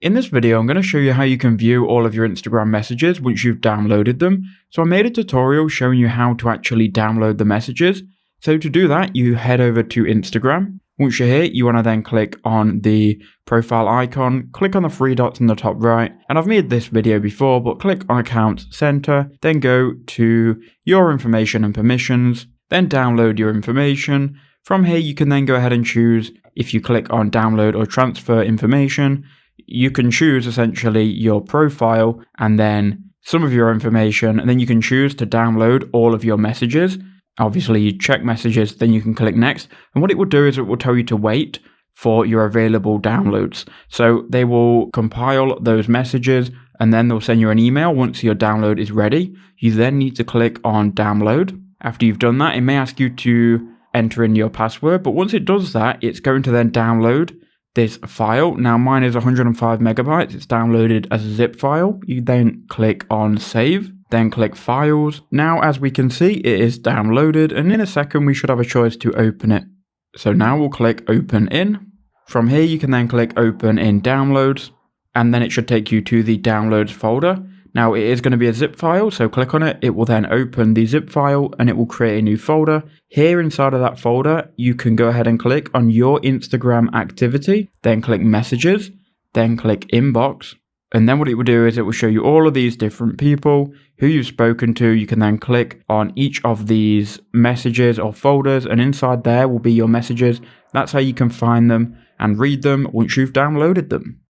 In this video, I'm going to show you how you can view all of your Instagram messages once you've downloaded them. So I made a tutorial showing you how to actually download the messages. So to do that, you head over to Instagram. Once you're here, you want to then click on the profile icon, click on the three dots in the top right. And I've made this video before, but click on Accounts Center, then go to Your Information and Permissions, then download your information. From here, you can then go ahead and choose if you click on Download or Transfer Information. You can choose essentially your profile and then some of your information, and then you can choose to download all of your messages. Obviously, you check messages, then you can click next. And what it will do is it will tell you to wait for your available downloads. So they will compile those messages and then they'll send you an email once your download is ready. You then need to click on download. After you've done that, it may ask you to enter in your password, but once it does that, it's going to then download this file. Now mine is 105 megabytes. It's downloaded as a zip file. You then click on save, then click files. Now as we can see, it is downloaded, and in a second we should have a choice to open it. So now we'll click open in. From here you can then click open in downloads, and then it should take you to the downloads folder. Now it is going to be a zip file, so click on it. It will then open the zip file and it will create a new folder. Here inside of that folder, you can go ahead and click on your Instagram activity, then click messages, then click inbox. And then what it will do is it will show you all of these different people who you've spoken to. You can then click on each of these messages or folders, and inside there will be your messages. That's how you can find them and read them once you've downloaded them.